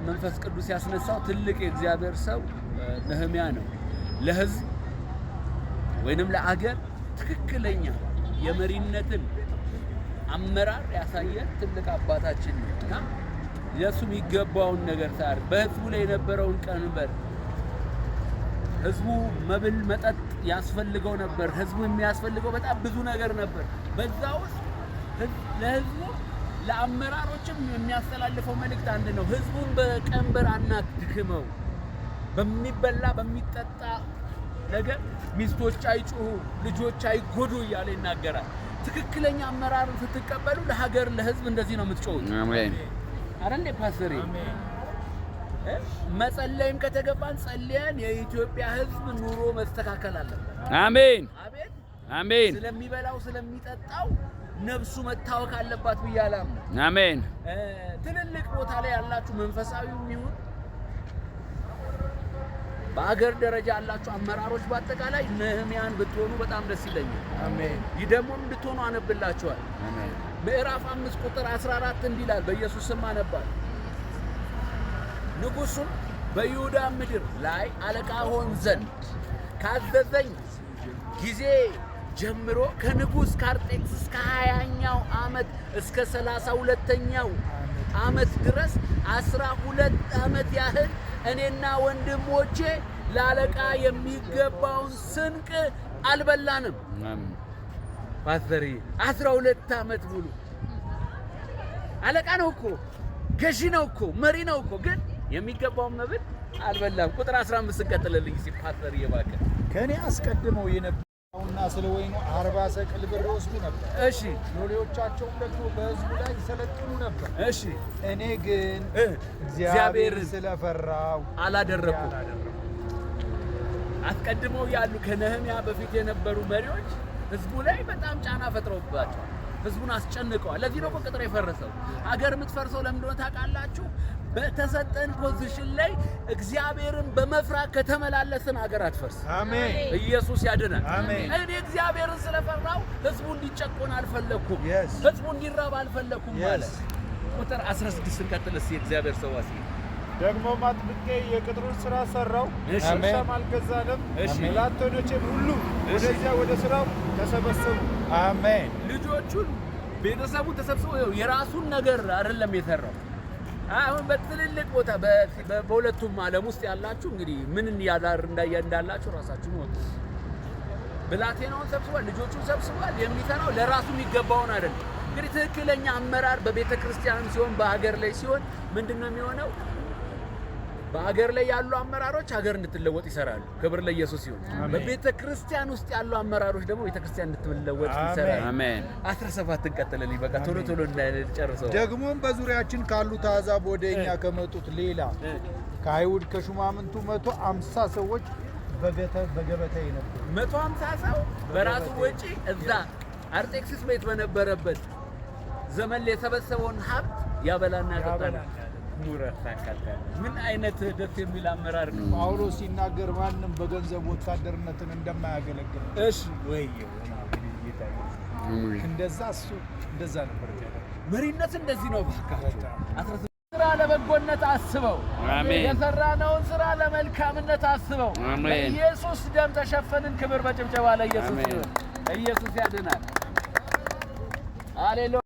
መንፈስ ቅዱስ ያስነሳው ትልቅ የእግዚአብሔር ሰው ነህምያ ነው። ለህዝብ ወይንም ለአገር ትክክለኛ የመሪነትን አመራር ያሳየ ትልቅ አባታችን ነውና ለሱ የሚገባውን ነገር ታር በህዝቡ ላይ የነበረውን ቀንበር ህዝቡ መብል መጠጥ ያስፈልገው ነበር። ህዝቡ የሚያስፈልገው በጣም ብዙ ነገር ነበር። በዛው ለህዝቡ ለአመራሮችም የሚያስተላልፈው መልእክት አንድ ነው። ህዝቡን በቀንበር አናድክመው፣ በሚበላ በሚጠጣ ነገር ሚስቶች አይጩሁ፣ ልጆች አይጎዱ እያለ ይናገራል። ትክክለኛ አመራርን ስትቀበሉ ለሀገር ለህዝብ እንደዚህ ነው የምትጮሁት። አሜን አረንዴ ፓስተር አሜን። መጸለይም ከተገባን ጸልየን የኢትዮጵያ ህዝብ ኑሮ መስተካከል አለበት። አሜን አሜን አሜን። ስለሚበላው ስለሚጠጣው ነፍሱ መታወክ አለባት ብያለሁ። አሜን። ትልልቅ ቦታ ላይ ያላችሁ መንፈሳዊው ይሁን በአገር ደረጃ ያላችሁ አመራሮች በአጠቃላይ ነህምያን ብትሆኑ በጣም ደስ ይለኛል። አሜን። ይደሞም እንድትሆኑ አነብላችኋል። አሜን። ምዕራፍ 5 ቁጥር 14 እንዲህ ይላል። በኢየሱስ ስም አነባል። ንጉሡም በይሁዳ ምድር ላይ አለቃ ሆን ዘንድ ካዘዘኝ ጊዜ ጀምሮ ከንጉሥ ከአርጤክስስ ከ20ኛው ዓመት እስከ 32ኛው ዓመት ድረስ 12 ዓመት ያህል እኔና ወንድሞቼ ለአለቃ የሚገባውን ስንቅ አልበላንም። ፓስተር 12 ዓመት ሙሉ አለቃ ነው እኮ፣ ገዢ ነው እኮ፣ መሪ ነው እኮ፣ ግን የሚገባውን መብል አልበላም። ቁጥር 15 እንቀጥልልኝ እስኪ ፓስተር እየባከ ከኔ አስቀድመው የነበረውና ስለ ወይኑ 40 ሰቅል ብር ወስዱ ነበር። እሺ። ሎሌዎቻቸውም ደግሞ በሕዝቡ ላይ ይሰለጥኑ ነበር። እሺ። እኔ ግን እግዚአብሔርን ስለፈራው አላደረኩም። አስቀድመው ያሉ ከነህምያ በፊት የነበሩ መሪዎች ህዝቡ ላይ በጣም ጫና ፈጥረውባቸዋል። ህዝቡን አስጨንቀዋል። ለዚህ ነው ቅጥር የፈረሰው። አገር የምትፈርሰው ለምን እንደሆነ ታውቃላችሁ? በተሰጠን ፖዚሽን ላይ እግዚአብሔርን በመፍራት ከተመላለስን አገር አትፈርስ። አሜን። ኢየሱስ ያድናል። አሜን። እኔ እግዚአብሔርን ስለፈራው ህዝቡ እንዲጨቆን አልፈለኩም፣ ህዝቡ እንዲራብ አልፈለኩም ማለት። ቁጥር 16 እንቀጥል እስኪ። እግዚአብሔር ሰው ዋሲ ደግሞ አጥብቄ የቅጥሩን ስራ ሰራው። እርሻም አልገዛንም። ብላቴኖቼም ሁሉ ወደዚያ ወደ ስራው ተሰበሰቡ። አሜን። ልጆቹን ቤተሰቡ ተሰብስበው የራሱን ነገር አይደለም የሰራው። አሁን በትልልቅ ቦታ በሁለቱም ዓለም ውስጥ ያላችሁ እንግዲህ ምን እንዳላችሁ ራሳችሁ ነው። ብላቴናውን ሰብስቧል፣ ልጆቹን ሰብስቧል። የሚሰራው ለራሱ የሚገባውን አይደለም። እንግዲህ ትክክለኛ አመራር በቤተ ክርስቲያንም ሲሆን በሀገር ላይ ሲሆን ምንድነው የሚሆነው? በሀገር ላይ ያሉ አመራሮች ሀገር እንድትለወጥ ይሰራሉ። ክብር ለኢየሱስ ይሁን። በቤተ ክርስቲያን ውስጥ ያሉ አመራሮች ደግሞ ቤተ ክርስቲያን እንድትለወጥ ይሰራሉ። አሜን። 17 እንቀጥልልኝ። በቃ ቶሎ ቶሎ እንዳይጨርሰው። ደግሞም በዙሪያችን ካሉት አሕዛብ ወደኛ ከመጡት ሌላ ከአይሁድ ከሹማምንቱ 150 ሰዎች በገበታዬ ነበሩ። 150 ሰው በራሱ ወጪ እዛ አርጤክስስ ቤት በነበረበት ዘመን የሰበሰበውን ሀብት ያበላና ያጠጣል። ምን አይነት ደስ የሚል አመራር ነው! ጳውሎስ ሲናገር ማንም በገንዘብ ወታደርነትን እንደማያገለግል። እሺ ወይ እንደዛ እሱ እንደዛ ነበር። መሪነት እንደዚህ ነው። ባካችሁ ስራ ለበጎነት አስበው፣ የሰራነውን ስራ ለመልካምነት አስበው። ኢየሱስ ደም ተሸፈንን። ክብር በጭብጨባ ለኢየሱስ ይሁን። ኢየሱስ ያድናል። ሃሌሉያ።